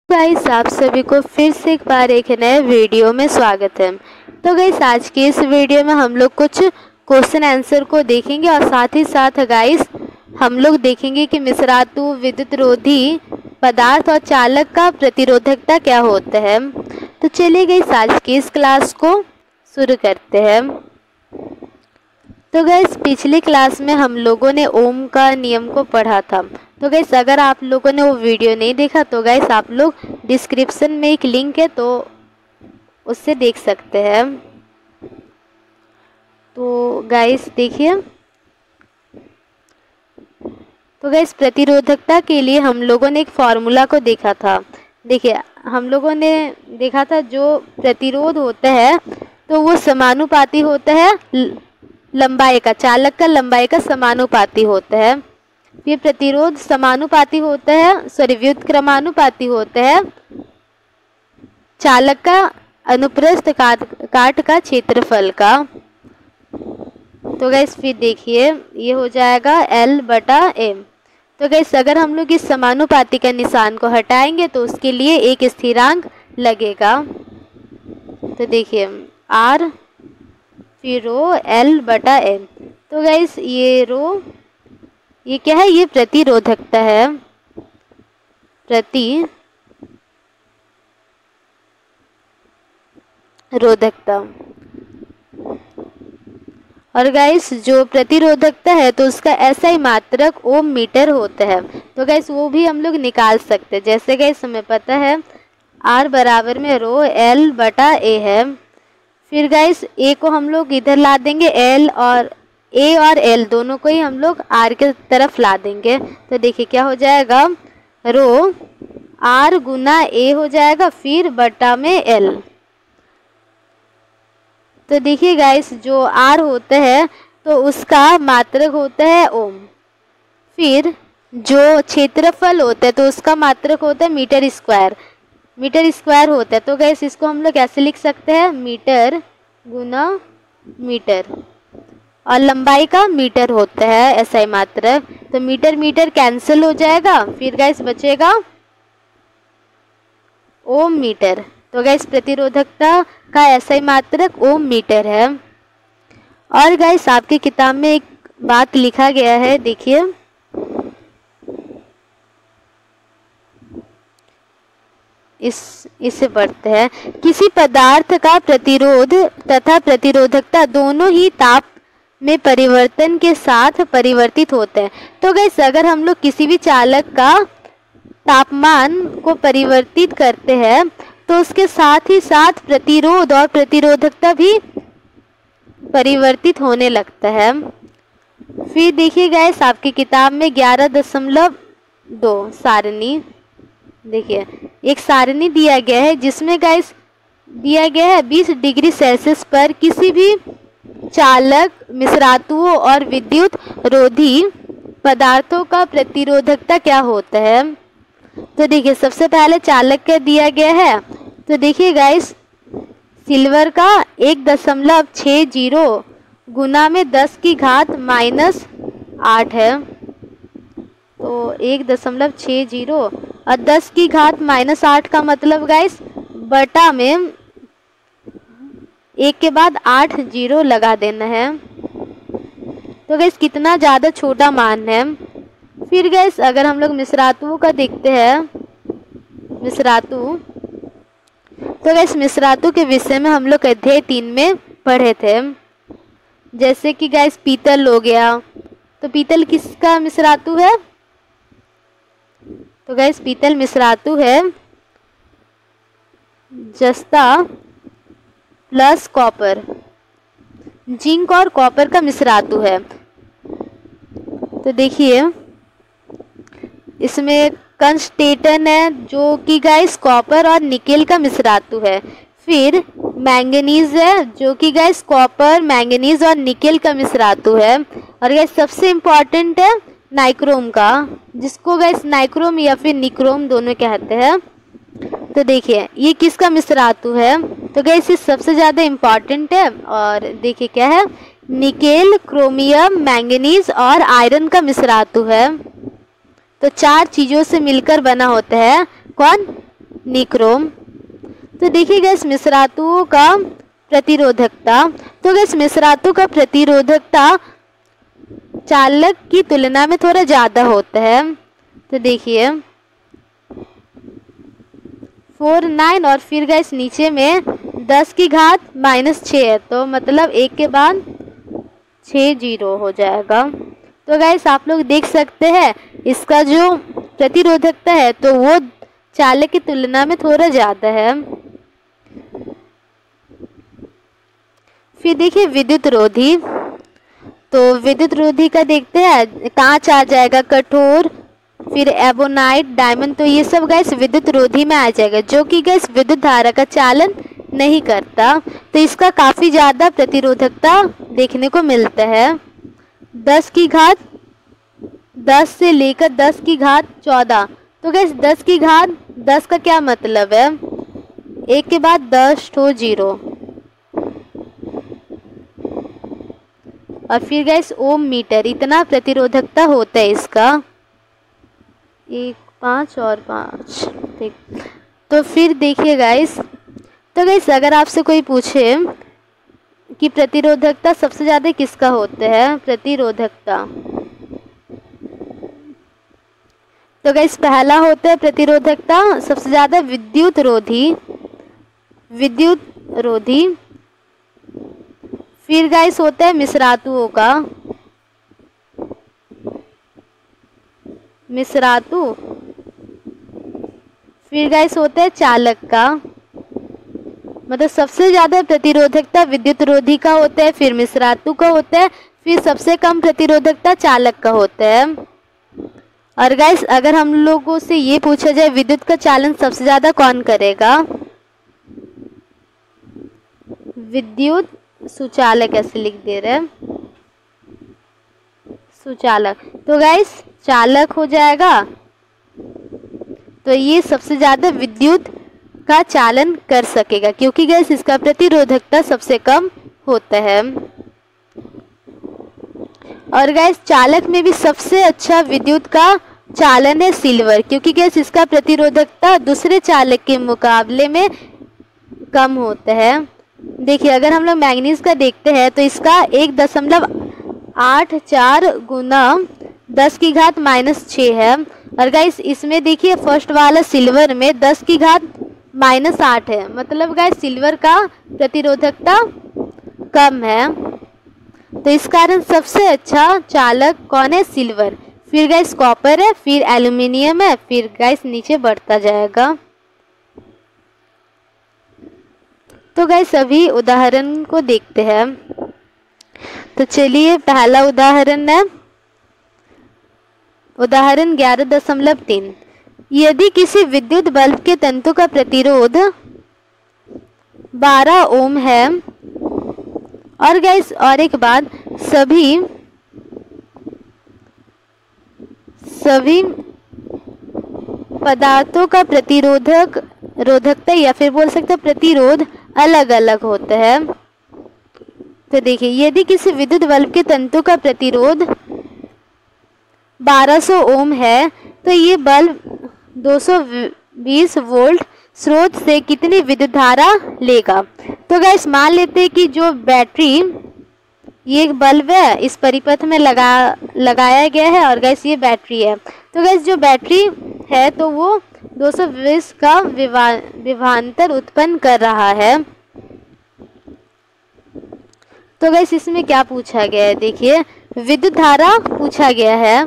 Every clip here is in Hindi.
गाइस, आप सभी को फिर से एक बार एक नए वीडियो में स्वागत है। तो गाइस, आज के इस वीडियो में हम लोग कुछ क्वेश्चन आंसर को देखेंगे और साथ ही साथ गाइस हम लोग देखेंगे कि मिश्रातु, विद्युत रोधी पदार्थ और चालक का प्रतिरोधकता क्या होता है। तो चलिए गाइस, आज की इस क्लास को शुरू करते हैं। तो गाइस, पिछली क्लास में हम लोगों ने ओम का नियम को पढ़ा था। तो गाइस, अगर आप लोगों ने वो वीडियो नहीं देखा तो गाइस आप लोग डिस्क्रिप्शन में एक लिंक है तो उससे देख सकते हैं। तो गाइस देखिए, तो गाइस प्रतिरोधकता के लिए हम लोगों ने एक फॉर्मूला को देखा था। देखिए, हम लोगों ने देखा था जो प्रतिरोध होता है तो वो समानुपाती होता है लंबाई का, चालक का लंबाई का समानुपाती होता है। फिर प्रतिरोध समानुपाती होता है, व्युत्क्रमानुपाती होता है चालक का अनुप्रस्थ काट का क्षेत्रफल का। तो गाइस फिर देखिए, ये हो जाएगा L/M। तो गाइस, अगर हम लोग इस समानुपाती का निशान को हटाएंगे तो उसके लिए एक स्थिरांक लगेगा। तो देखिए R फिर रो L/M। तो गाइस ये रो, ये क्या है? ये प्रतिरोधकता है, प्रतिरोधकता। और गाइस जो प्रतिरोधकता है तो उसका SI मात्रक ओम मीटर होता है। तो गाइस वो भी हम लोग निकाल सकते हैं। जैसे गाइस हमें पता है R बराबर में रो L/A है। फिर गाइस A को हम लोग इधर ला देंगे, A और L दोनों को ही हम लोग R के तरफ ला देंगे। तो देखिए क्या हो जाएगा, रो R गुना A हो जाएगा फिर बटा में L। तो देखिए गाइस, जो R होता है तो उसका मात्रक होता है ओम। फिर जो क्षेत्रफल होता है तो उसका मात्रक होता है मीटर स्क्वायर होता है। तो गाइस इसको हम लोग कैसे लिख सकते हैं, मीटर गुना मीटर, और लंबाई का मीटर होता है SI मात्रक। तो मीटर मीटर कैंसिल हो जाएगा, फिर गाइस बचेगा ओम मीटर। तो गाइस प्रतिरोधकता का SI मात्रक ओम मीटर है। और गाइस आपकी किताब में एक बात लिखा गया है, देखिए इसे पढ़ते हैं। किसी पदार्थ का प्रतिरोध तथा प्रतिरोधकता दोनों ही ताप में परिवर्तन के साथ परिवर्तित होते हैं। तो गाइस अगर हम लोग किसी भी चालक का तापमान को परिवर्तित करते हैं तो उसके साथ ही साथ प्रतिरोध और प्रतिरोधकता भी परिवर्तित होने लगता है। फिर देखिए गाइस आपकी किताब में 11.2 सारणी, देखिए एक सारणी दिया गया है जिसमें गाइस दिया गया है 20 डिग्री सेल्सियस पर किसी भी चालक, मिश्रातुओं और विद्युत रोधी पदार्थों का प्रतिरोधकता क्या होता है। तो देखिए सबसे पहले चालक का दिया गया है। तो देखिए गाइस, सिल्वर का 1.60 गुना में 10 की घात -8 है। तो 1.60 और 10 की घात -8 का मतलब गाइस बटा में 1 के बाद 8 जीरो लगा देना है। तो गैस कितना ज़्यादा छोटा मान है। फिर गैस अगर हम लोग मिश्रातुओं का देखते हैं, मिश्रातु, तो गैस मिश्रातु के विषय में हम लोग अध्याय 3 में पढ़े थे। जैसे कि गैस पीतल हो गया, तो पीतल किसका मिश्रातु है? तो गैस पीतल मिश्रातु है जस्ता प्लस कॉपर, जिंक और कॉपर का मिश्रातु है। तो देखिए इसमें कंस्टेटन है जो कि गाइस कॉपर और निकेल का मिश्रातु है। फिर मैंगनीज है जो कि गाइस कॉपर, मैंगनीज और निकेल का मिश्रातु है। और गाइस सबसे इम्पॉर्टेंट है नाइक्रोम का, जिसको गाइस नाइक्रोम या फिर निक्रोम दोनों कहते हैं। तो देखिए ये किसका मिश्रातु है? तो गाइस ये सबसे ज़्यादा इम्पॉर्टेंट है। और देखिए क्या है, निकेल, क्रोमियम, मैंगनीज और आयरन का मिश्रातु है। तो 4 चीज़ों से मिलकर बना होता है कौन? निक्रोम। तो देखिए गैस मिश्रातुओं का प्रतिरोधकता, तो गैस मिश्रातु का प्रतिरोधकता चालक की तुलना में थोड़ा ज़्यादा होता है। तो देखिए 4 9 और फिर गैस नीचे में 10 की घात -6 है, तो मतलब 1 के बाद 6 0 हो जाएगा। तो गैस आप लोग देख सकते हैं इसका जो प्रतिरोधकता है तो वो चालक की तुलना में थोड़ा ज़्यादा है। फिर देखिए विद्युत रोधी, तो विद्युत रोधी का देखते हैं कांच आ जाएगा, कठोर, फिर एबोनाइट, डायमंड, तो ये सब गैस विद्युत रोधी में आ जाएगा जो कि गैस विद्युत धारा का चालन नहीं करता। तो इसका काफ़ी ज़्यादा प्रतिरोधकता देखने को मिलता है। 10 की घात 10 से लेकर 10 की घात 14, तो गैस 10 की घात 10 का क्या मतलब है, 1 के बाद 10 तो 0, और फिर गैस ओम मीटर, इतना प्रतिरोधकता होता है इसका, 1 5 और 5। ठीक, तो फिर देखिए गाइस, तो गाइस अगर आपसे कोई पूछे कि प्रतिरोधकता सबसे ज़्यादा किसका होता है, प्रतिरोधकता, तो गाइस पहला होता है प्रतिरोधकता सबसे ज़्यादा विद्युत रोधी। फिर गाइस होता है मिश्रातुओं का, फिर गाइस होता है चालक का, मतलब सबसे ज़्यादा प्रतिरोधकता विद्युत रोधी का होता है, फिर मिश्रातु का होता है, फिर सबसे कम प्रतिरोधकता चालक का होता है। और गाइस अगर हम लोगों से ये पूछा जाए विद्युत का चालन सबसे ज़्यादा कौन करेगा, विद्युत सुचालक, ऐसे लिख दे रहे हैं सुचालक, तो गाइस चालक हो जाएगा, तो ये सबसे ज़्यादा विद्युत का चालन कर सकेगा क्योंकि गैस इसका प्रतिरोधकता सबसे कम होता है। और गैस चालक में भी सबसे अच्छा विद्युत का चालन है सिल्वर, क्योंकि गैस इसका प्रतिरोधकता दूसरे चालक के मुकाबले में कम होता है। देखिए अगर हम लोग मैग्नीज का देखते हैं तो इसका 1.84 गुना 10 की घात -6 है, और गाइस इसमें देखिए फर्स्ट वाला सिल्वर में 10 की घात -8 है, मतलब गाइस सिल्वर का प्रतिरोधकता कम है। तो इस कारण सबसे अच्छा चालक कौन है, सिल्वर, फिर गाइस कॉपर है, फिर एल्युमिनियम है, फिर गाइस नीचे बढ़ता जाएगा। तो गाइस अभी उदाहरण को देखते हैं। तो चलिए पहला उदाहरण है उदाहरण 11.3। यदि किसी विद्युत बल्ब के तंतु का प्रतिरोध 12 ओम है, और गाइस और एक बात, सभी पदार्थों का रोधकता या फिर बोल सकते हैं प्रतिरोध अलग अलग होता है। तो देखिए यदि किसी विद्युत बल्ब के तंतु का प्रतिरोध 1200 ओम है तो ये बल्ब 220 वोल्ट स्रोत से कितनी विद्युत धारा लेगा। तो गैस मान लेते हैं कि जो बैटरी, ये एक बल्ब है, इस परिपथ में लगाया गया है, और गैस ये बैटरी है। तो गैस जो बैटरी है तो वो 220 का विभवांतर उत्पन्न कर रहा है। तो गैस इसमें क्या पूछा गया है, देखिए विद्युत धारा पूछा गया है,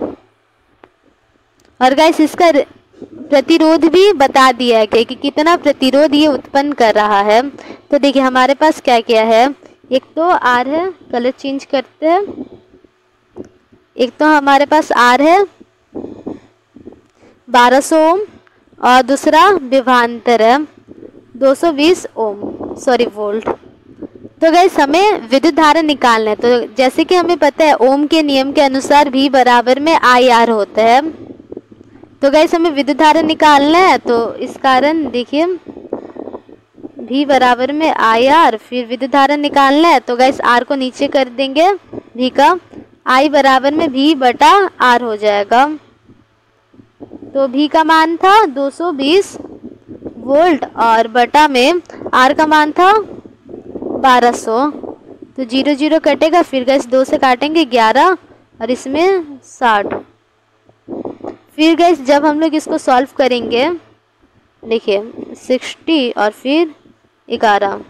और गैस इसका प्रतिरोध भी बता दिया गया कि कितना प्रतिरोध ये उत्पन्न कर रहा है। तो देखिए हमारे पास क्या क्या है, एक तो आर है, कलर चेंज करते हैं, एक तो हमारे पास आर है 1200 ओम, और दूसरा विभवांतर है 220 वोल्ट। तो गैस हमें विद्युत धारा निकालना है। तो जैसे कि हमें पता है ओम के नियम के अनुसार V बराबर में IR होता है। तो गैस हमें विद्युत धारा निकालना है, तो इस कारण देखिए V बराबर में IR, फिर विद्युत धारा निकालना है तो गैस R को नीचे कर देंगे, V का I बराबर में V बटा R हो जाएगा। तो V का मान था 220 वोल्ट और बटा में आर का मान था 1200, तो 0 0 कटेगा, फिर गैस 2 से काटेंगे 11 और इसमें 60। फिर गैस जब हम लोग इसको सॉल्व करेंगे, देखिए 60 और फिर 11,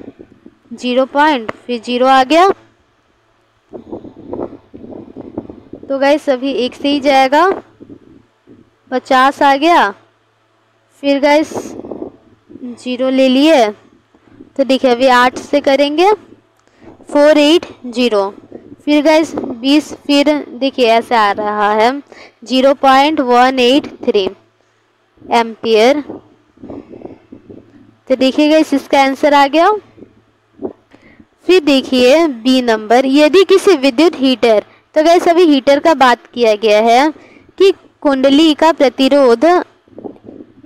0 पॉइंट फिर 0 आ गया, तो गैस अभी 1 से ही जाएगा, 50 आ गया, फिर गैस 0 ले लिए, तो देखिए अभी 8 से करेंगे 480, फिर गैस 20, फिर देखिए ऐसे आ रहा है 0.183 एम्पियर। तो देखिए गैस इसका आंसर आ गया। फिर देखिए बी नंबर, यदि किसी विद्युत हीटर, तो गैस अभी हीटर का बात किया गया है कि कुंडली का प्रतिरोध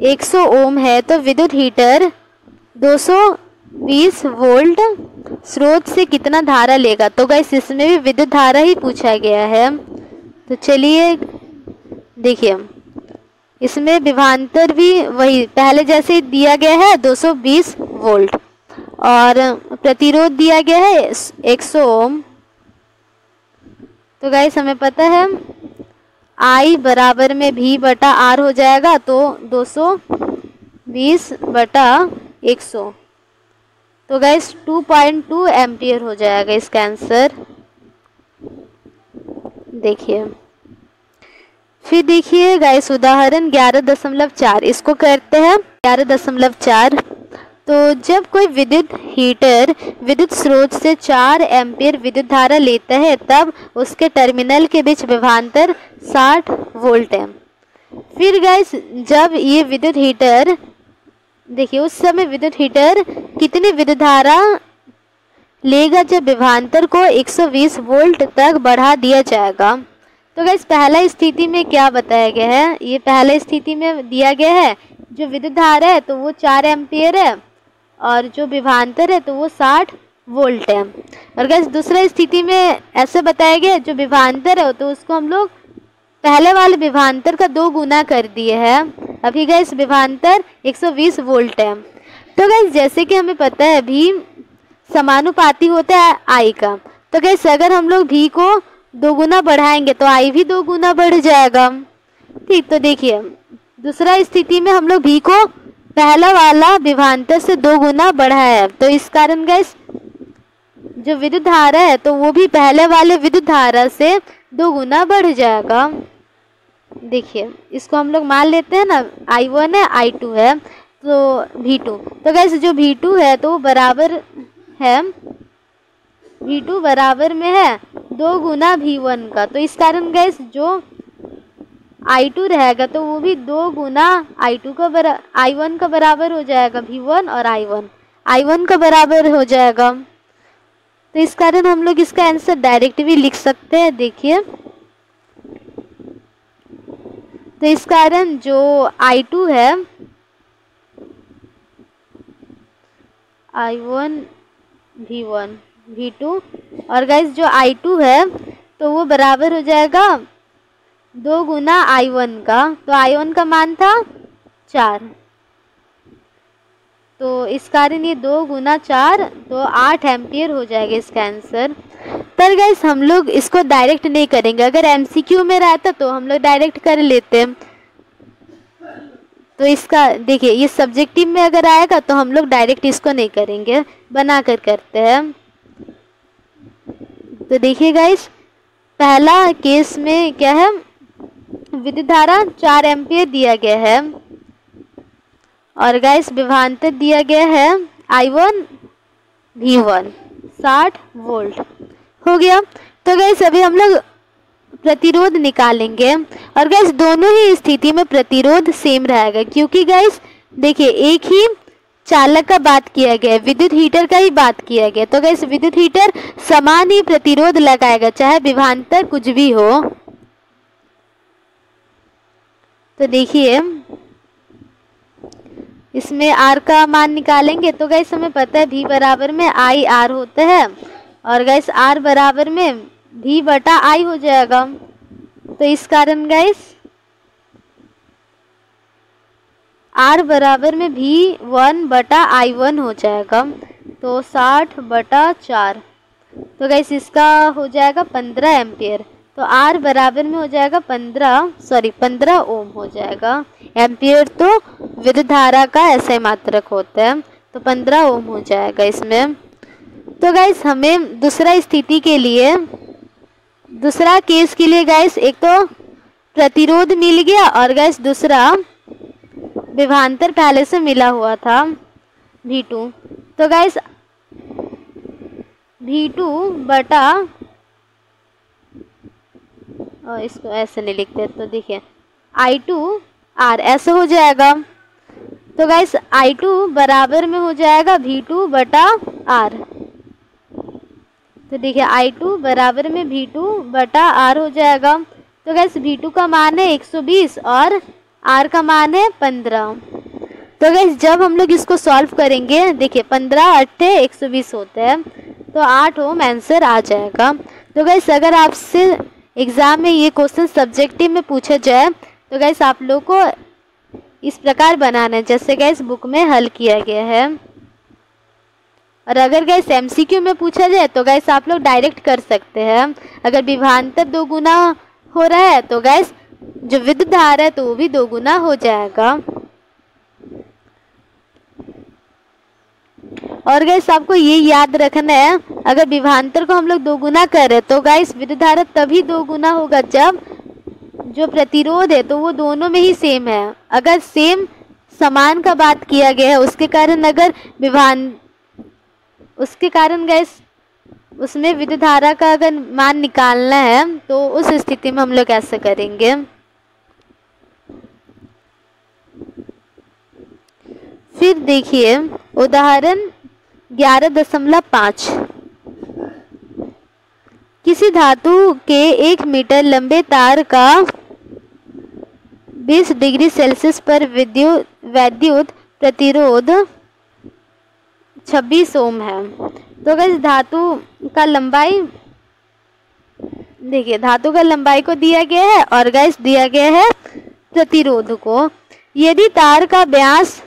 100 ओम है, तो विद्युत हीटर 220 वोल्ट स्रोत से कितना धारा लेगा। तो गैस इसमें भी विद्युत धारा ही पूछा गया है। तो चलिए देखिए इसमें विभवांतर भी वही पहले जैसे दिया गया है 220 वोल्ट और प्रतिरोध दिया गया है 100 ओम। तो गाइस हमें पता है I बराबर में V बटा R हो जाएगा, तो 220 बटा 100, तो गाइस 2.2 एम्पियर हो जाएगा इसका आंसर। देखिए फिर देखिए गाइस उदाहरण 11.4, इसको करते हैं 11.4। तो जब कोई विद्युत हीटर विद्युत स्रोत से 4 एम्पीयर विद्युत धारा लेता है, तब उसके टर्मिनल के बीच विभवांतर 60 वोल्ट है। फिर गाइस जब ये विद्युत हीटर, देखिए उस समय विद्युत हीटर कितनी विद्युत धारा लेगा जब विभवांतर को 120 वोल्ट तक बढ़ा दिया जाएगा। तो गाइस पहला स्थिति में क्या बताया गया है, ये पहला स्थिति में दिया गया है जो विद्युत धारा है तो वो 4 एम्पीयर है और जो विभवांतर है तो वो 60 वोल्ट है। और गाइस दूसरा स्थिति में ऐसे बताया गया जो विभवांतर है तो उसको हम लोग पहले वाले विभवांतर का 2 गुना कर दिए हैं। अभी गाइस विभवांतर 120 वोल्ट है। तो गाइस जैसे कि हमें पता है भी समानुपाती होता है आई का, तो गाइस अगर हम लोग भी को 2 गुना बढ़ाएंगे तो आई भी 2 गुना बढ़ जाएगा। ठीक, तो देखिए दूसरा स्थिति में हम लोग भी को पहला वाला विभवांतर से 2 गुना बढ़ाया है, तो इस कारण गाइस जो विद्युत धारा है तो वो भी पहले वाले विद्युत धारा से 2 गुना बढ़ जाएगा। देखिए इसको हम लोग मान लेते हैं ना, I1 है I2 है तो V2, तो गाइस जो V2 है तो बराबर है, V2 बराबर में है 2 गुना V1 का, तो इस कारण गाइस जो I2 रहेगा तो वो भी 2 गुना I2 का I1 का बराबर हो जाएगा, V1 और I1 का बराबर हो जाएगा। तो इस कारण हम लोग इसका आंसर डायरेक्ट भी लिख सकते हैं। देखिए तो इस कारण जो I2 है I1 V1 V2 और गाइस जो I2 है तो वो बराबर हो जाएगा 2 गुना I1 का, तो I1 का मान था 4, तो इस कारण ये 2 गुना 4 तो 8 एम्पियर हो जाएगा इसका आंसर। पर गाइस हम लोग इसको डायरेक्ट नहीं करेंगे, अगर MCQ में रहता तो हम लोग डायरेक्ट कर लेते। तो इसका देखिए ये सब्जेक्टिव में अगर आएगा तो हम लोग डायरेक्ट इसको नहीं करेंगे, बना कर करते हैं। तो देखिए गाइस पहला केस में क्या है, विद्युत धारा 4 एम्पीयर दिया गया है और गाइस विभवांतर दिया गया है I1 V1 60 वोल्ट हो गया। तो गाइस अभी हम लोग प्रतिरोध निकालेंगे और गाइस दोनों ही स्थिति में प्रतिरोध सेम रहेगा, क्योंकि गाइस देखिए एक ही चालक का बात किया गया है, विद्युत हीटर का ही बात किया गया, तो गाइस विद्युत हीटर समान ही प्रतिरोध लगाएगा चाहे विभवांतर कुछ भी हो। तो देखिए इसमें R का मान निकालेंगे, तो गाइस हमें पता है V बराबर में I R होता है और गाइस R बराबर में V बटा I हो जाएगा। तो इस कारण गाइस R बराबर में V1/I1 हो जाएगा, तो 60/4। तो गाइस इसका हो जाएगा 15 एम्पियर। तो R बराबर में हो जाएगा 15 ओम हो जाएगा। एम्पियर तो विद्युत धारा का ऐसा मात्रक होता है, तो 15 ओम हो जाएगा इसमें। तो गाइस हमें दूसरा स्थिति के लिए, दूसरा केस के लिए गाइस एक तो प्रतिरोध मिल गया और गाइस दूसरा विभवांतर पहले से मिला हुआ था V2। तो गाइस V2 बटा, और इसको ऐसे नहीं लिखते, तो देखिए I2R ऐसे हो जाएगा। तो गाइस I2 बराबर में हो जाएगा V2/R। तो देखिए I2 बराबर में V2/R हो जाएगा। तो गाइस V2 का मान है 120 और R का मान है 15। तो गाइस जब हम लोग इसको सॉल्व करेंगे, देखिए 15 8 120 होता है, तो 8 ओम आंसर आ जाएगा। तो गाइस अगर आपसे एग्ज़ाम में ये क्वेश्चन सब्जेक्टिव में पूछा जाए तो गाइस आप लोग को इस प्रकार बनाना है जैसे गाइस बुक में हल किया गया है। और अगर गाइस MCQ में पूछा जाए तो गाइस आप लोग डायरेक्ट कर सकते हैं। अगर विभवांतर 2 गुना हो रहा है तो गाइस जो विद्युत धारा है तो वो भी 2 गुना हो जाएगा। और गाइस आपको ये याद रखना है, अगर विभवांतर को हम लोग 2 गुना करें तो गाइस विद्युत धारा तभी 2 गुना होगा जब जो प्रतिरोध है तो वो दोनों में ही सेम है। अगर सेम समान का बात किया गया है उसके कारण गाइस उसमें विद्युत धारा का अगर मान निकालना है तो उस स्थिति में हम लोग ऐसे करेंगे। फिर देखिए उदाहरण 11.5। किसी धातु के 1 मीटर लंबे तार का 20 डिग्री सेल्सियस पर वैद्युत प्रतिरोध 26 ओम है। तो गाइस धातु का लंबाई, देखिए धातु का लंबाई को दिया गया है और गाइस दिया गया है प्रतिरोध को। यदि तार का व्यास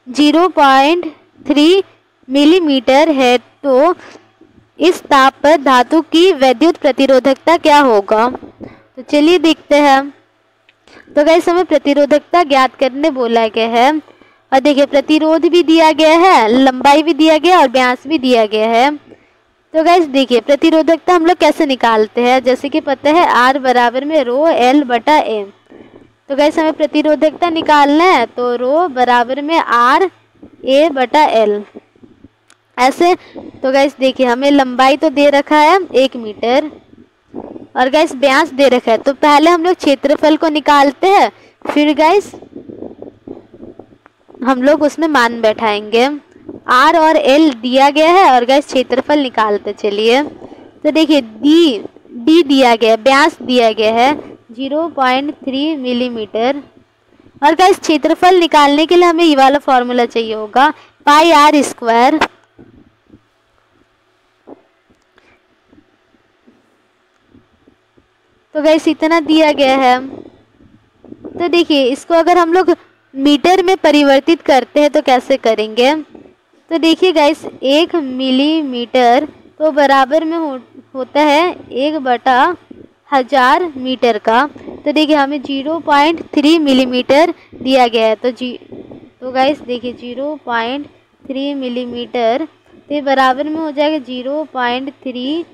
0.3 मिलीमीटर है तो इस ताप पर धातु की वैद्युत प्रतिरोधकता क्या होगा। तो चलिए देखते हैं। तो गाइस हमें प्रतिरोधकता ज्ञात करने बोला गया है और देखिए प्रतिरोध भी दिया गया है, लंबाई भी दिया गया और व्यास भी दिया गया है। तो गाइस देखिए प्रतिरोधकता हम लोग कैसे निकालते हैं, जैसे कि पता है R बराबर में रो L/A। तो गाइस हमें प्रतिरोधकता निकालना है तो रो बराबर में RA/L ऐसे। तो गाइस देखिए हमें लंबाई तो दे रखा है 1 मीटर और गाइस व्यास दे रखा है, तो पहले हम लोग क्षेत्रफल को निकालते हैं, फिर गाइस हम लोग उसमें मान बैठाएंगे। R और L दिया गया है और गाइस क्षेत्रफल निकालते चलिए। तो देखिए D दिया गया है, व्यास दिया गया है 0.3 मिलीमीटर और गाइस क्षेत्रफल निकालने के लिए हमें ये वाला फॉर्मूला चाहिए होगा πr²। तो गाइस इतना दिया गया है। तो देखिए इसको अगर हम लोग मीटर में परिवर्तित करते हैं तो कैसे करेंगे। तो देखिए गाइस 1 मिलीमीटर तो बराबर में होता है 1/1000 मीटर का। तो देखिए हमें 0.3 मिलीमीटर दिया गया है, तो गाइस देखिए 0.3 मिलीमीटर तो बराबर में हो जाएगा 0.3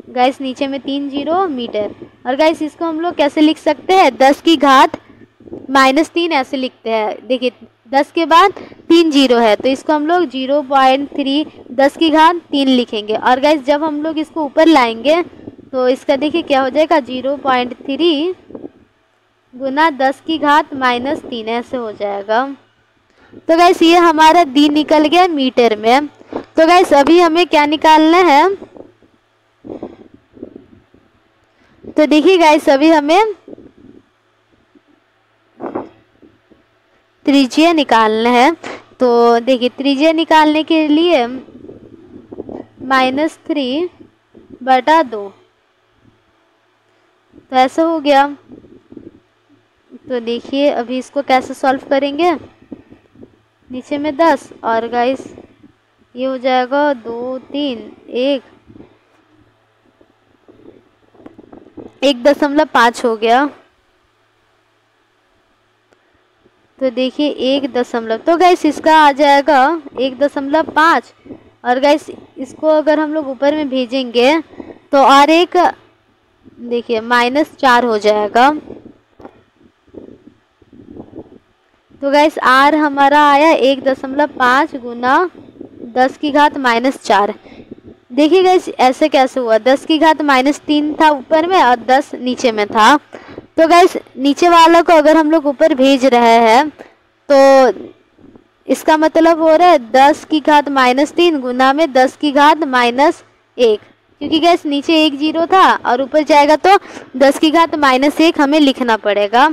गाइस नीचे में 30 मीटर। और गाइस इसको हम लोग कैसे लिख सकते हैं, 10 की घात -3 ऐसे लिखते हैं। देखिए 10 के बाद 3 जीरो है तो इसको हम लोग 0.3 10 की घात 3 लिखेंगे। और गाइस जब हम लोग इसको ऊपर लाएंगे तो इसका देखिए क्या हो जाएगा 0.3 गुना 10 की घात -3 ऐसे हो जाएगा। तो गाइस ये हमारा डी निकल गया मीटर में। तो गाइस अभी हमें क्या निकालना है, तो देखिए गाइस अभी हमें त्रिज्या निकालना है। तो देखिए त्रिज्या निकालने के लिए -3/2 तो ऐसा हो गया। तो देखिए अभी इसको कैसे सॉल्व करेंगे। नीचे में 10 और गाइस ये हो जाएगा 2 3 1.5 हो गया। तो देखिए 1 दशमलव, तो गाइस इसका आ जाएगा 1.5। और गाइस इसको अगर हम लोग ऊपर में भेजेंगे तो और एक देखिए -4 हो जाएगा। तो गाइस आर हमारा आया 1.5 गुना 10 की घात -4। देखिए गाइस ऐसे कैसे हुआ, 10 की घात -3 था ऊपर में और 10 नीचे में था। तो गाइस नीचे वाला को अगर हम लोग ऊपर भेज रहे हैं तो इसका मतलब हो रहा है 10 की घात -3 गुना में 10 की घात -1, क्योंकि गाइस नीचे 1 0 था और ऊपर जाएगा तो 10 की घात -1 हमें लिखना पड़ेगा।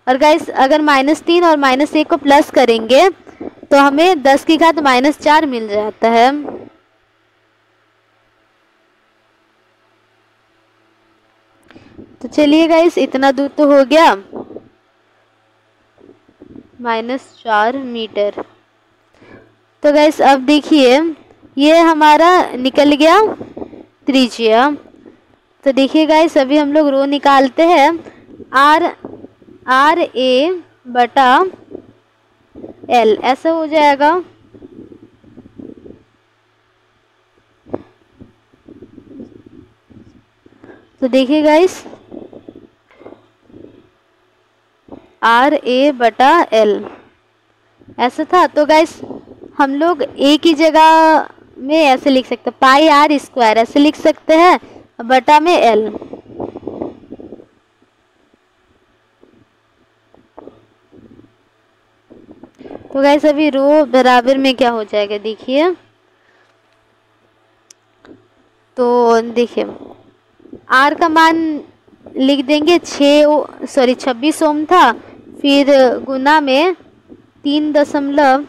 और गाइस अगर -3 और -1 को प्लस करेंगे तो हमें 10 की घात -4 मिल जाता है। तो चलिए गाइस इतना दूर तो हो गया, -4 मीटर। तो गाइस अब देखिए ये हमारा निकल गया त्रिज्या। तो देखिए गाइस अभी हम लोग रो निकालते हैं, आर ए बटा एल ऐसा हो जाएगा। तो देखिए गाइस आर ए बटा एल ऐसा था। तो गाइस हम लोग ए की जगह में ऐसे लिख सकते हैं, पाई आर स्क्वायर ऐसे लिख सकते हैं, बटा में एल। तो गाइस अभी रो बराबर में क्या हो जाएगा देखिए। तो देखिए आर का मान लिख देंगे 26 ओम था, फिर गुना में 3.14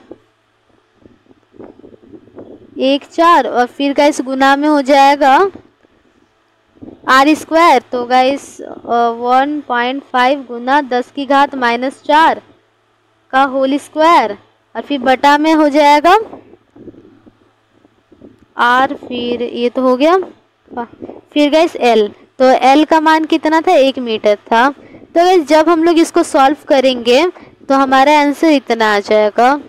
और फिर गाइस गुना में हो जाएगा आर स्क्वायर। तो गाइस 1.5 गुना 10 की घात -4 का होल स्क्वायर और फिर बटा में हो जाएगा आर, फिर ये तो हो गया, फिर गाइस एल। तो एल का मान कितना था, 1 मीटर था। तो गाइस जब हम लोग इसको सॉल्व करेंगे तो हमारा आंसर इतना आ जाएगा।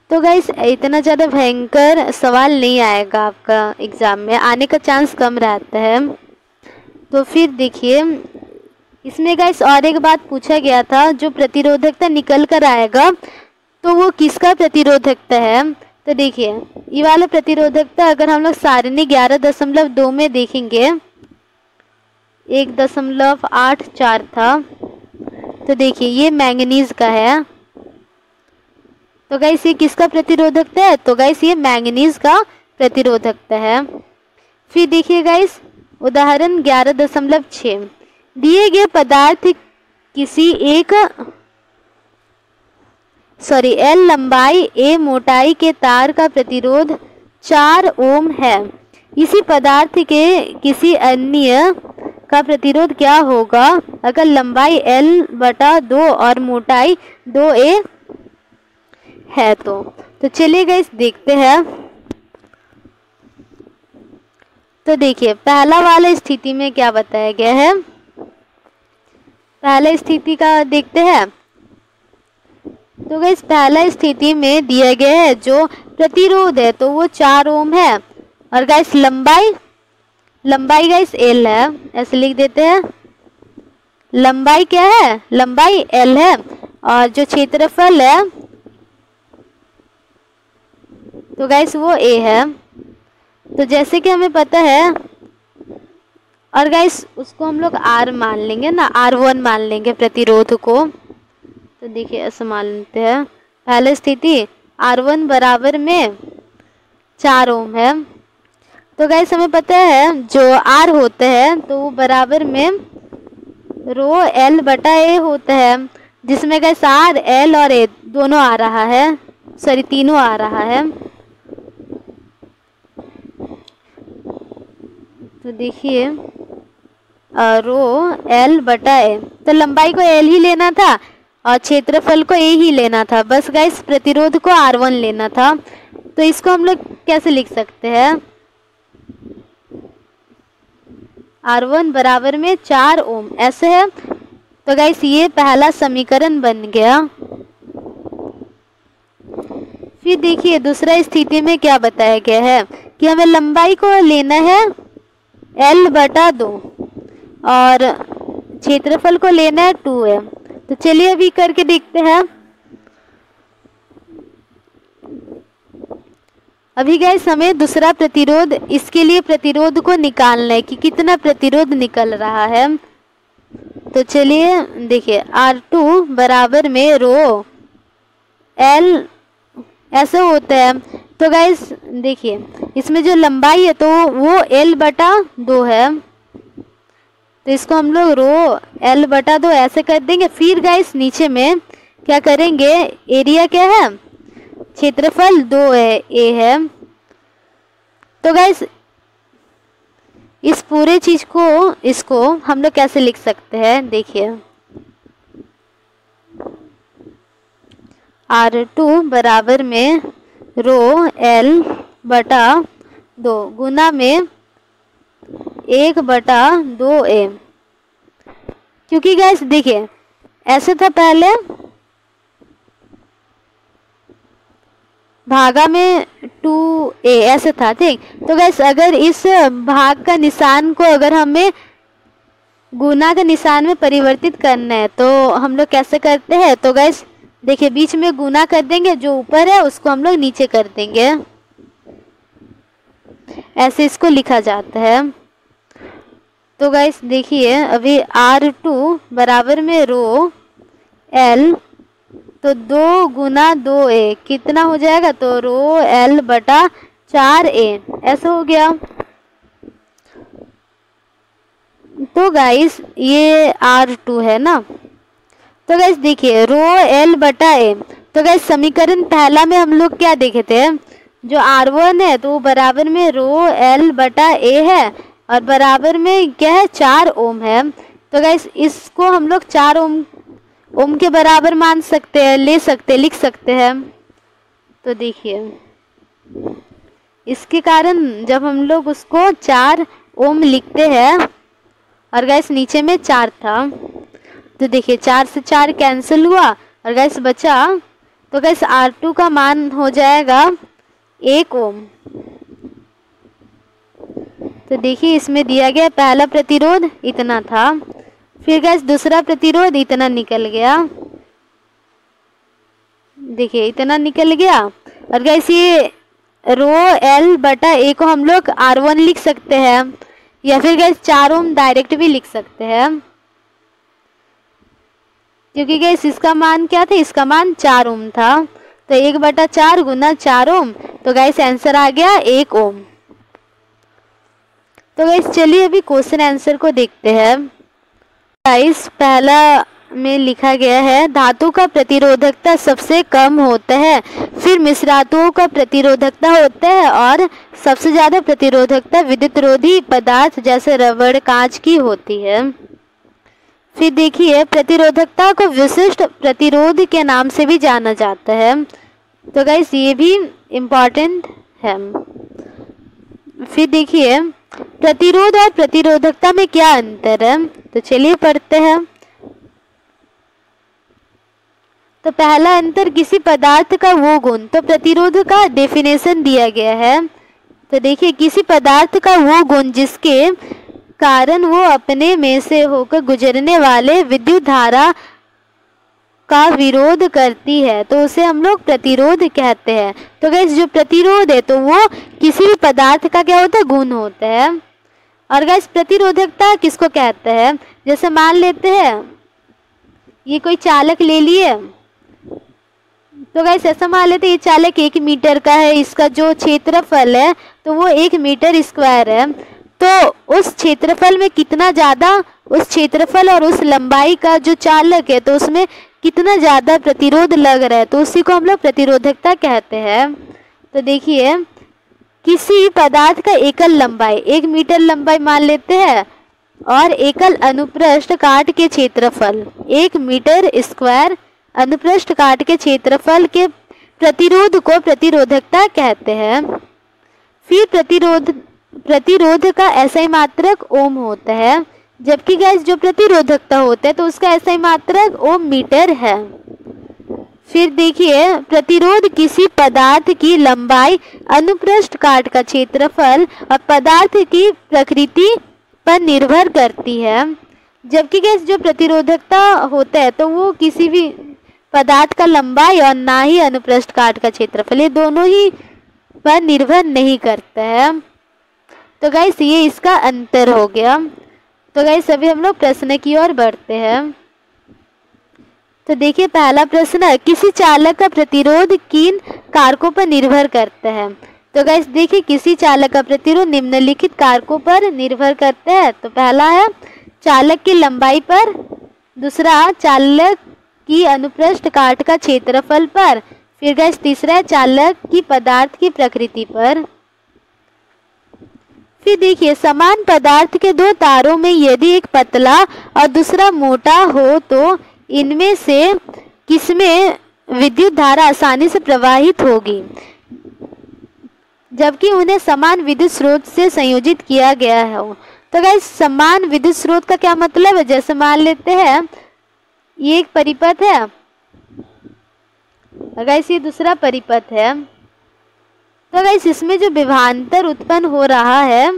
तो गाइस इतना ज़्यादा भयंकर सवाल नहीं आएगा आपका एग्ज़ाम में, आने का चांस कम रहता है। तो फिर देखिए इसमें गाइस और एक बात पूछा गया था, जो प्रतिरोधकता निकल कर आएगा तो वो किसका प्रतिरोधकता है। तो देखिए ये वाला प्रतिरोधकता अगर हम लोग सारणी 11.2 में देखेंगे 1.84 था। तो देखिए ये मैंगनीज का है। तो गाइस ये किसका प्रतिरोधकता है, तो गाइस ये मैंगनीज का प्रतिरोधकता है। फिर देखिए गाइस उदाहरण 11.6, दिए गए पदार्थ किसी एक एल लंबाई ए मोटाई के तार का प्रतिरोध 4 ओम है, इसी पदार्थ के किसी अन्य का प्रतिरोध क्या होगा अगर लंबाई L/2 और मोटाई 2a है। तो चलिए गाइस देखते हैं। तो देखिए पहला वाला स्थिति में क्या बताया गया है, पहला स्थिति का देखते हैं। तो गाइस पहला स्थिति में दिया गया है जो प्रतिरोध है तो वो 4 ओम है, और गाइस लंबाई गाइस L है, ऐसे लिख देते हैं। लंबाई क्या है, लंबाई L है, और जो क्षेत्रफल है तो गाइस वो A है। तो जैसे कि हमें पता है, और गाइस उसको हम लोग R मान लेंगे ना, R1 मान लेंगे प्रतिरोध को। तो देखिए ऐसे मान लेते हैं, पहली स्थिति R1 बराबर में 4 ओम है। तो गाइस हमें पता है जो R होता है तो वो बराबर में रो L/A होता है, जिसमें गाइस R, L और A दोनों आ रहा है, सॉरी तीनों आ रहा है। तो देखिए रो L बटा A। तो लंबाई को L ही लेना था और क्षेत्रफल को A ही लेना था। बस गाइस प्रतिरोध को R1 लेना था। तो इसको हम लोग कैसे लिख सकते हैं? R1 बराबर में 4 ओम, ऐसे है। तो गाइस ये पहला समीकरण बन गया। फिर देखिए दूसरा स्थिति में क्या बताया गया है कि हमें लंबाई को लेना है L बटा 2 और क्षेत्रफल को लेना है 2 m। तो चलिए अभी करके देखते हैं। अभी गाइस हमें दूसरा प्रतिरोध, इसके लिए प्रतिरोध को निकालना है कि कितना प्रतिरोध निकल रहा है। तो चलिए देखिए R2 बराबर में रो L ऐसे होता है। तो गाइस देखिए इसमें जो लंबाई है तो वो L बटा 2 है। तो इसको हम लोग रो L बटा 2 ऐसे कर देंगे। फिर गाइस नीचे में क्या करेंगे, एरिया क्या है, क्षेत्रफल 2 है, A है। तो गाइस इस पूरे चीज को, इसको हम लोग कैसे लिख सकते हैं? देखिए R2 बराबर में रो L बटा 2 गुना में 1 बटा 2a। क्योंकि गाइस देखिए ऐसे था पहले भागा में 2a ऐसे था, ठीक। तो गाइस अगर इस भाग का निशान को अगर हमें गुना के निशान में परिवर्तित करना है तो हम लोग कैसे करते हैं? तो गाइस देखिए बीच में गुना कर देंगे, जो ऊपर है उसको हम लोग नीचे कर देंगे, ऐसे इसको लिखा जाता है। तो गाइस देखिए अभी R2 बराबर में रो L, तो 2 गुना 2a कितना हो जाएगा? तो रो L बटा 4a ऐसा हो गया। तो गाइस ये R2 है ना। तो गाइस देखिए रो L बटा a। तो गाइस समीकरण पहला में हम लोग क्या देखे थे, जो R1 है तो बराबर में रो L बटा a है और बराबर में क्या है, 4 ओम है। तो गाइस इसको हम लोग 4 ओम के बराबर मान सकते हैं, ले सकते हैं, लिख सकते हैं। तो देखिए इसके कारण जब हम लोग उसको 4 ओम लिखते हैं और गाइस नीचे में 4 था, तो देखिए 4 से 4 कैंसिल हुआ और गाइस बचा। तो गाइस R2 का मान हो जाएगा 1 ओम। तो देखिए इसमें दिया गया पहला प्रतिरोध इतना था, फिर गाइस दूसरा प्रतिरोध इतना निकल गया, देखिए इतना निकल गया। और गाइस ये रो L बटा a को हम लोग R1 लिख सकते हैं या फिर गाइस 4 ओम डायरेक्ट भी लिख सकते हैं, क्योंकि गाइस इसका मान क्या था, इसका मान 4 ओम था। तो 1 बटा 4 गुना 4 ओम, तो गाइस आंसर आ गया 1 ओम। तो गाइस चलिए अभी क्वेश्चन आंसर को देखते हैं। गाइस पहला में लिखा गया है धातु का प्रतिरोधकता सबसे कम होता है, फिर मिश्रातुओं का प्रतिरोधकता होता है और सबसे ज्यादा प्रतिरोधकता विद्युतरोधी पदार्थ जैसे रबड़, कांच की होती है। फिर देखिए प्रतिरोधकता को विशिष्ट प्रतिरोध के नाम से भी जाना जाता है। तो गाइस ये भी इम्पोर्टेंट है। फिर देखिए प्रतिरोध और प्रतिरोधकता में क्या अंतर है, तो चलिए पढ़ते हैं। तो पहला अंतर किसी पदार्थ का वो गुण, तो प्रतिरोध का डेफिनेशन दिया गया है। तो देखिए किसी पदार्थ का वो गुण जिसके कारण वो अपने में से होकर गुजरने वाले विद्युत धारा का विरोध करती है, तो उसे हम लोग प्रतिरोध कहते हैं। तो गाइस जो प्रतिरोध है तो वो किसी भी पदार्थ का क्या होता है, गुण होता है। और गाइस प्रतिरोधकता किसको कहते हैं, जैसे मान लेते हैं ये कोई चालक ले लिए, तो गाइस ऐसा मान लेते हैं ये चालक 1 मीटर का है, इसका जो क्षेत्रफल है तो वो 1 मीटर स्क्वायर है। तो उस क्षेत्रफल में कितना ज़्यादा, उस क्षेत्रफल और उस लंबाई का जो चालक है तो उसमें कितना ज़्यादा प्रतिरोध लग रहा है, तो उसी को हम लोग प्रतिरोधकता कहते हैं। तो देखिए किसी पदार्थ का एकल लंबाई 1 मीटर लंबाई मान लेते हैं, और एकल अनुप्रस्थ काट के क्षेत्रफल 1 मीटर स्क्वायर अनुप्रस्थ काट के क्षेत्रफल के प्रतिरोध को प्रतिरोधकता कहते हैं। फिर प्रतिरोध का SI मात्रक ओम होता है, जबकि गैस जो प्रतिरोधकता होता है तो उसका SI मात्रक ओम मीटर है। फिर देखिए, प्रतिरोध किसी पदार्थ की लंबाई, अनुप्रस्थ काट का क्षेत्रफल और पदार्थ की प्रकृति पर निर्भर करती है, जबकि गैस जो प्रतिरोधकता होता है तो वो किसी भी पदार्थ का लंबाई और ना ही अनुप्रस्थ काट का क्षेत्रफल, ये दोनों ही पर निर्भर नहीं करता है। तो गाइस ये इसका अंतर हो गया। तो गाइस अभी हम लोग प्रश्न की ओर बढ़ते हैं। तो देखिए पहला प्रश्न, किसी चालक का प्रतिरोध किन कारकों पर निर्भर करता है? तो गाइस देखिए, किसी चालक का प्रतिरोध निम्नलिखित कारकों पर निर्भर करता है। तो पहला है चालक की लंबाई पर, दूसरा चालक की अनुप्रस्थ काट का क्षेत्रफल पर, फिर गाइस तीसरा है चालक की पदार्थ की प्रकृति पर। फिर देखिए, समान पदार्थ के दो तारों में यदि एक पतला और दूसरा मोटा हो तो इनमें से किसमें विद्युत धारा आसानी से प्रवाहित होगी, जबकि उन्हें समान विद्युत स्रोत से संयोजित किया गया है। तो गाइस समान विद्युत स्रोत का क्या मतलब है? जैसे मान लेते हैं ये एक परिपथ है, गाइस ये दूसरा परिपथ है, तो गाइस इसमें जो विभवांतर उत्पन्न हो रहा है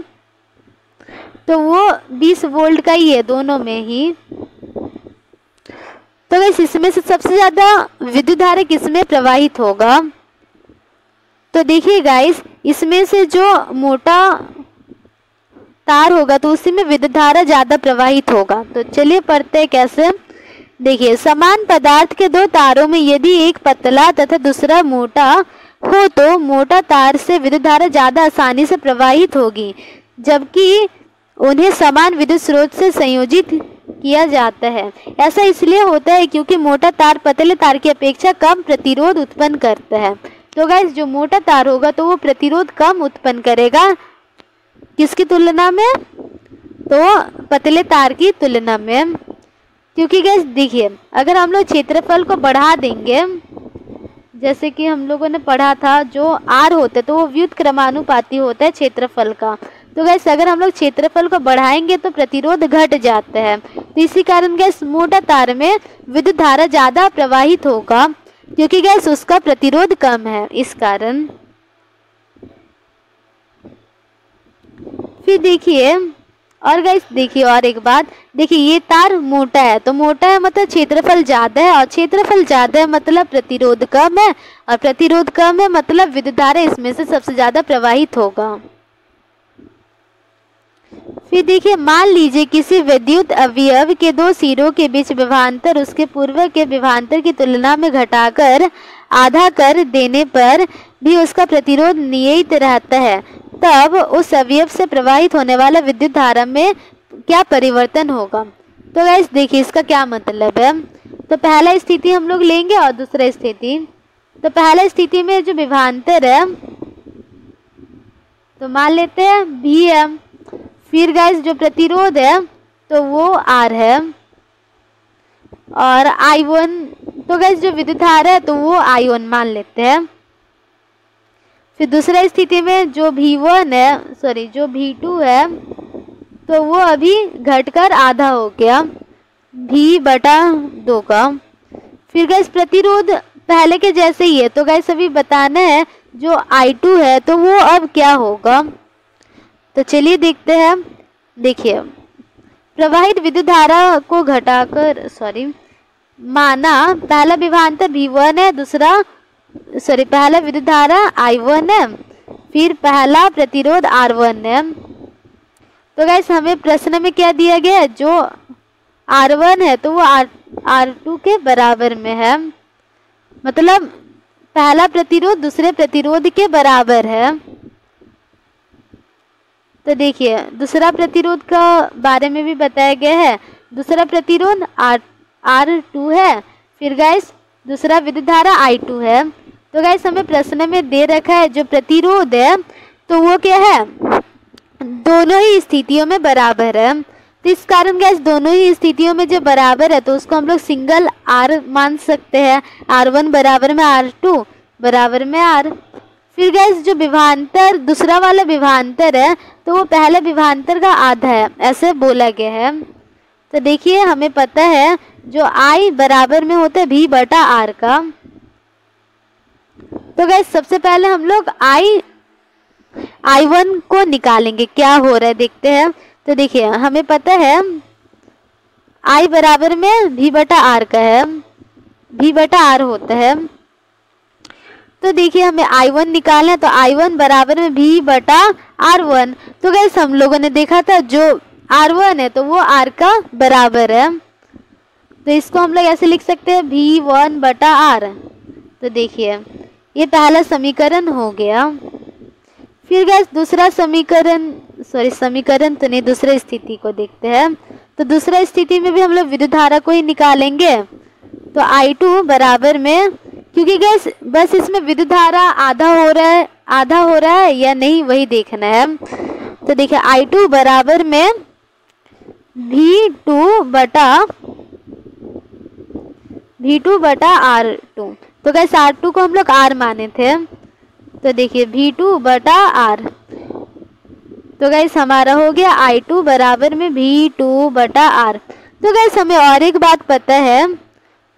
तो वो 20 वोल्ट का ही है दोनों में ही। तो गाइस इसमें से सबसे ज्यादा विद्युत धारा किसमें प्रवाहित होगा? तो देखिए गाइस, इसमें से जो मोटा तार होगा तो उसी में विद्युत धारा ज्यादा प्रवाहित होगा। तो चलिए पढ़ते हैं कैसे। देखिए, समान पदार्थ के दो तारों में यदि एक पतला तथा दूसरा मोटा हो तो मोटा तार से विद्युत धारा ज्यादा आसानी से प्रवाहित होगी, जबकि उन्हें समान विद्युत स्रोत से संयोजित किया जाता है। ऐसा इसलिए होता है क्योंकि मोटा तार पतले तार की अपेक्षा कम प्रतिरोध उत्पन्न करता है। तो गाइस जो मोटा तार होगा तो वो प्रतिरोध कम उत्पन्न करेगा, किसकी तुलना में? तो पतले तार की तुलना में। क्योंकि गाइस देखिए, अगर हम लोग क्षेत्रफल को बढ़ा देंगे, जैसे कि हम लोगों ने पढ़ा था जो R होता है तो वो व्युत्क्रमानुपाती होता है क्षेत्रफल का। तो गैस अगर हम लोग क्षेत्रफल को बढ़ाएंगे तो प्रतिरोध घट जाता है। तो इसी कारण गैस मोटा तार में विद्युत धारा ज़्यादा प्रवाहित होगा, क्योंकि गैस उसका प्रतिरोध कम है, इस कारण। फिर देखिए और गैस देखिए और एक बात, देखिए ये तार मोटा है, तो मोटा है मतलब क्षेत्रफल ज़्यादा है, और क्षेत्रफल ज़्यादा है मतलब प्रतिरोध कम है, और प्रतिरोध कम है मतलब विद्युत धारा इसमें से सबसे ज़्यादा प्रवाहित होगा। फिर देखिए, मान लीजिए किसी विद्युत अवयव के दो सिरों के बीच विभवांतर उसके पूर्व के विभवांतर की तुलना में घटाकर आधा कर देने पर भी उसका प्रतिरोध नियत रहता है, तब उस अवयव से प्रवाहित होने वाला विद्युत धारा में क्या परिवर्तन होगा। तो गाइस देखिए इसका क्या मतलब है। तो पहला स्थिति हम लोग लेंगे और दूसरा स्थिति। तो पहला स्थिति में जो विभवांतर है तो मान लेते हैं V है, फिर गाइस जो प्रतिरोध है तो वो R है, और I1, तो गाइस जो विद्युत धारा है तो वो I1 मान लेते हैं। फिर दूसरा स्थिति में जो V1 है, सॉरी जो V2 है तो वो अभी घटकर आधा हो गया, V/2 का। फिर गाइस प्रतिरोध पहले के जैसे ही है, तो गाइस अभी बताना है जो I2 है तो वो अब क्या होगा। तो चलिए देखते हैं। देखिए, प्रवाहित विद्युत धारा को घटाकर, माना पहला विभवांतर V1 है, पहला विद्युत धारा I1 है, फिर पहला प्रतिरोध R1 है। तो गाइस हमें प्रश्न में क्या दिया गया है, जो R1 है तो वो R2 के बराबर में है, मतलब पहला प्रतिरोध दूसरे प्रतिरोध के बराबर है। तो देखिए दूसरा प्रतिरोध का बारे में भी बताया गया है, दूसरा प्रतिरोध R2 है, फिर गाइस दूसरा विद्युत धारा I2 है। तो गाइस हमें प्रश्न में दे रखा है जो प्रतिरोध है तो वो क्या है, दोनों ही स्थितियों में बराबर है। तो तो इस कारण गैस दोनों ही स्थितियों में जब बराबर है तो उसको हम लोग सिंगल R मान सकते हैं। R1 बराबर में R2 बराबर में R। फिर गैस जो विभवांतर दूसरा वाला विभवांतर है तो वो पहले विभवांतर का आधा है, ऐसे बोला गया है। तो देखिए हमें पता है जो I बराबर में होता है V बटा R का। तो गैस सबसे पहले हम लोग I1 को निकालेंगे, क्या हो रहा है देखते हैं। तो देखिए हमें पता है I बराबर में V बटा R का है, V बटा R होता है। तो देखिए हमें I1 निकालना है, तो I1 बराबर में V बटा R1। तो गैस हम लोगों ने देखा था जो R1 है तो वो R का बराबर है, तो इसको हम लोग ऐसे लिख सकते हैं V1 बटा R। तो देखिए ये पहला समीकरण हो गया। फिर गैस दूसरा समीकरण तो नहीं, दूसरे स्थिति को देखते हैं। तो दूसरा स्थिति में भी हम लोग विद्युत धारा को ही निकालेंगे। तो I2 बराबर में, क्योंकि गैस बस इसमें विद्युत धारा आधा हो रहा है या नहीं वही देखना है। तो देखिए I2 बराबर में V2 बटा R2। तो गैस R2 को हम लोग R माने थे, तो देखिए V2 बटा R। तो गैस हमारा हो गया I2 बराबर में V2 बटा R। तो गैस हमें और एक बात पता है,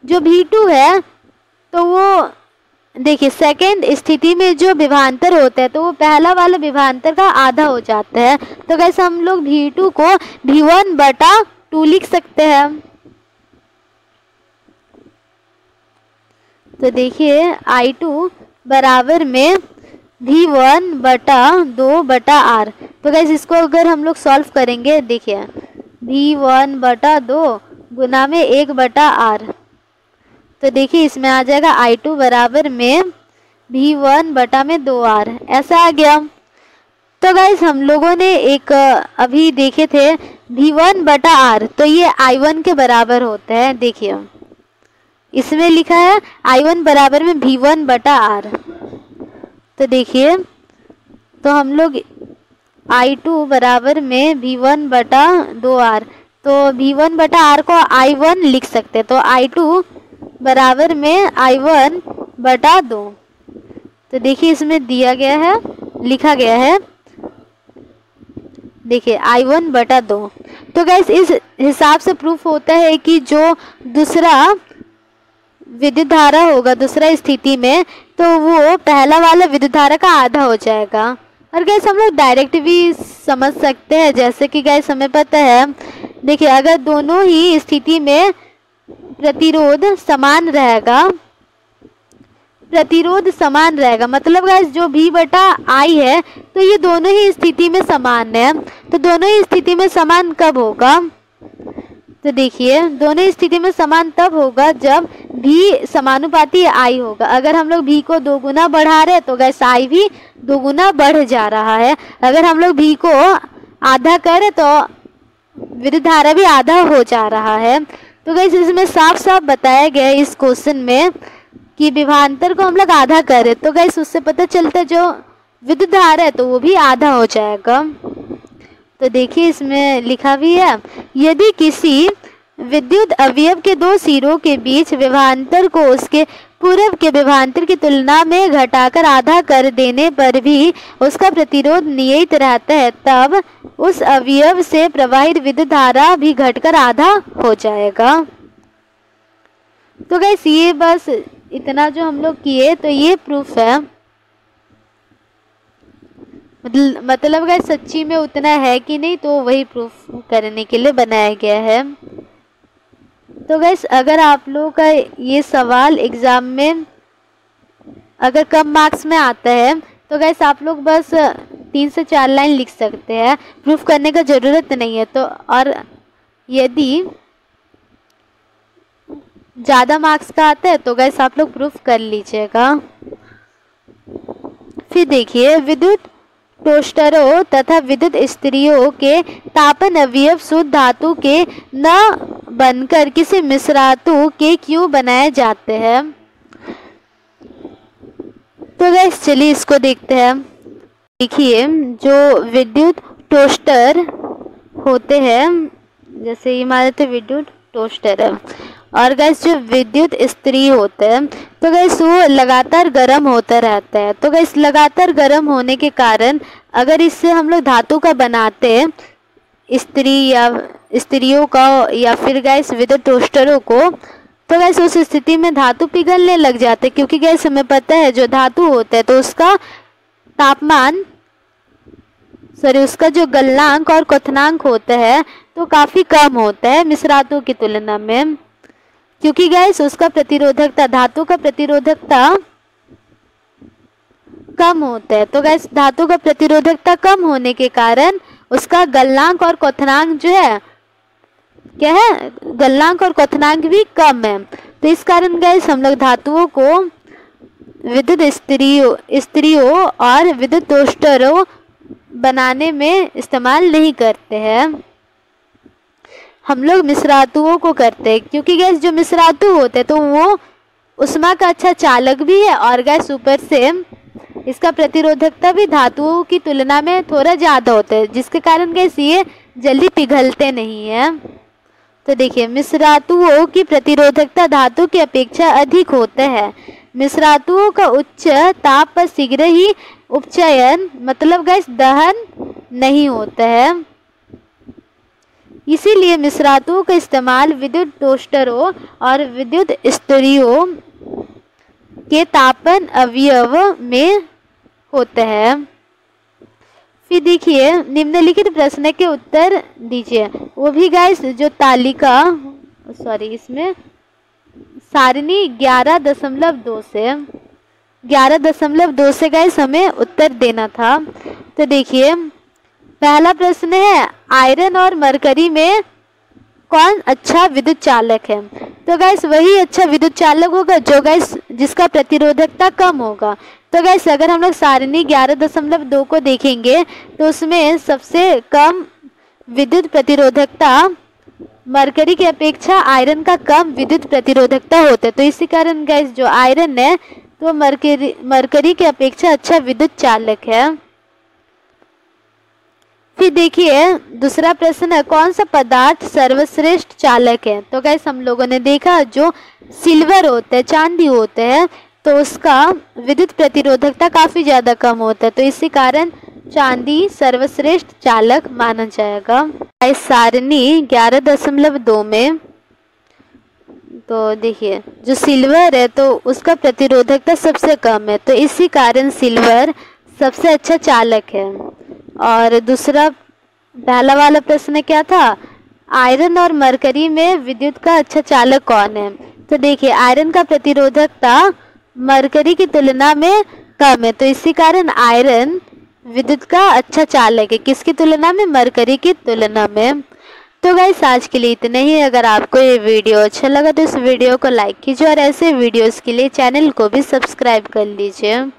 जो V2 है तो वो देखिए सेकेंड स्थिति में जो विभवांतर होता है तो वो पहला वाला विभवांतर का आधा हो जाता है। तो गैस हम लोग V2 को V1 बटा 2 लिख सकते हैं। तो देखिए I2 बराबर में V1 बटा 2 बटा R। तो गैस इसको अगर हम लोग सॉल्व करेंगे, देखिए V1 बटा 2 गुना में 1 बटा R। तो देखिए इसमें आ जाएगा I2 बराबर में V1 बटा में 2R, ऐसा आ गया। तो गाइस हम लोगों ने एक अभी देखे थे V1 बटा R, तो ये I1 के बराबर होता है। देखिए इसमें लिखा है I1 बराबर में V1 बटा R। तो देखिए तो हम लोग I2 बराबर में V1 बटा 2R, तो V1 बटा R को I1 लिख सकते हैं। तो I2 बराबर में I1 बटा 2। तो देखिए इसमें दिया गया है, लिखा गया है, देखिए I1 बटा 2। तो गैस इस हिसाब से प्रूफ होता है कि जो दूसरा विद्युत धारा होगा दूसरा स्थिति में, तो वो पहला वाला विद्युत धारा का आधा हो जाएगा। और गैस हम लोग डायरेक्ट भी समझ सकते हैं, जैसे कि गैस हमें पता है, देखिए अगर दोनों ही स्थिति में प्रतिरोध समान रहेगा, मतलब गाइस जो V बटा I है तो ये दोनों ही स्थिति में समान है। तो दोनों ही स्थिति में समान कब होगा? तो देखिए दोनों ही स्थिति में समान तब होगा जब V समानुपाती I होगा। अगर हम लोग V को 2 गुना बढ़ा रहे हैं तो गैस I भी 2 गुना बढ़ जा रहा है। अगर हम लोग V को आधा करें तो विद्युत धारा भी आधा हो जा रहा है। तो गैस इसमें साफ साफ बताया गया है इस क्वेश्चन में कि विभवांतर को हम लोग आधा करें, तो गैस उससे पता चलता है जो विद्युत धारा है तो वो भी आधा हो जाएगा। तो देखिए इसमें लिखा भी है, यदि किसी विद्युत अवयव के 2 सिरों के बीच विभवांतर को उसके पूर्व के विभवांतर की तुलना में घटाकर आधा कर देने पर भी उसका प्रतिरोध नियत रहता है, तब उस अवयव से प्रवाहित विद्युत धारा भी घटकर आधा हो जाएगा। तो गैस ये बस इतना जो हम लोग किए तो ये प्रूफ है, मतलब गैस सच्ची में उतना है कि नहीं, तो वही प्रूफ करने के लिए बनाया गया है। तो गैस अगर आप लोगों का ये सवाल एग्ज़ाम में अगर कम मार्क्स में आता है तो गैस आप लोग बस 3 से 4 लाइन लिख सकते हैं, प्रूफ करने का ज़रूरत नहीं है। तो और यदि ज़्यादा मार्क्स का आता है तो गैस आप लोग प्रूफ कर लीजिएगा। फिर देखिए विद्युत टोस्टरों तथा विद्युत इस्त्रियों के तापन अवयव शुद्ध धातु के न बनकर किसी मिश्रातु के क्यों बनाए जाते हैं? तो गैस चलिए इसको देखते हैं। देखिए जो विद्युत टोस्टर होते हैं जैसे ये मान लेते विद्युत टोस्टर है। और गैस जो विद्युत इस्त्री होते हैं तो गैस वो लगातार गर्म होता रहता है। तो गैस लगातार गर्म होने के कारण अगर इससे हम लोग धातु का बनाते हैं इस्त्री या इस्त्रियों का या फिर गैस विद्युत टोस्टरों को, तो गैस उस स्थिति में धातु पिघलने लग जाते हैं। क्योंकि गैस हमें पता है जो धातु होता है तो उसका तापमान उसका जो गलनांक और क्वथनांक होता है तो काफ़ी कम होता है मिश्रातों की तुलना में। क्योंकि गैस उसका प्रतिरोधकता, धातु का प्रतिरोधकता कम होता है। तो गैस धातु का प्रतिरोधकता कम होने के कारण उसका गलनांक और क्वथनांक जो है क्या है, गलनांक और क्वथनांक भी कम है। तो इस कारण गैस हम लोग धातुओं को विद्युत इस्त्रियों और विद्युत टोस्टरों बनाने में इस्तेमाल नहीं करते हैं, हम लोग मिश्रातुओं को करते हैं। क्योंकि गैस जो मिश्रातु होते हैं तो वो उष्मा का अच्छा चालक भी है और गैस ऊपर से इसका प्रतिरोधकता भी धातुओं की तुलना में थोड़ा ज़्यादा होता है, जिसके कारण गैस ये जल्दी पिघलते नहीं हैं। तो देखिए मिश्रातुओं की प्रतिरोधकता धातु की अपेक्षा अधिक होता है। मिश्रातुओं का उच्च ताप पर शीघ्र ही उपचयन मतलब गैस दहन नहीं होता है। इसीलिए मिश्रातुओं का इस्तेमाल विद्युत टोस्टरों और विद्युत इस्त्रियों के तापन अवयव में होता है। फिर देखिए निम्नलिखित प्रश्न के उत्तर दीजिए। वो भी गाइस जो तालिका इसमें सारणी 11.2 से गाइस हमें उत्तर देना था। तो देखिए पहला प्रश्न है आयरन और मरकरी में कौन अच्छा विद्युत चालक है। तो गैस वही अच्छा विद्युत चालक होगा जो गैस जिसका प्रतिरोधकता कम होगा। तो गैस अगर हम लोग सारणी 11.2 को देखेंगे तो उसमें सबसे कम विद्युत प्रतिरोधकता मरकरी की अपेक्षा आयरन का कम विद्युत प्रतिरोधकता होता है। तो इसी कारण गैस जो आयरन है तो मरकरी की अपेक्षा अच्छा विद्युत चालक है। फिर देखिए दूसरा प्रश्न है कौन सा पदार्थ सर्वश्रेष्ठ चालक है। तो गैस हम लोगों ने देखा जो सिल्वर होता है, चांदी होता है, तो उसका विद्युत प्रतिरोधकता काफ़ी ज़्यादा कम होता है। तो इसी कारण चांदी सर्वश्रेष्ठ चालक माना जाएगा। गैस सारणी 11.2 में तो देखिए जो सिल्वर है तो उसका प्रतिरोधकता सबसे कम है, तो इसी कारण सिल्वर सबसे अच्छा चालक है। और दूसरा पहला वाला प्रश्न क्या था, आयरन और मरकरी में विद्युत का अच्छा चालक कौन है। तो देखिए आयरन का प्रतिरोधकता मरकरी की तुलना में कम है, तो इसी कारण आयरन विद्युत का अच्छा चालक है। किसकी तुलना में, मरकरी की तुलना में। तो गाइस आज के लिए इतना ही। अगर आपको ये वीडियो अच्छा लगा तो इस वीडियो को लाइक कीजिए और ऐसे वीडियोस के लिए चैनल को भी सब्सक्राइब कर लीजिए।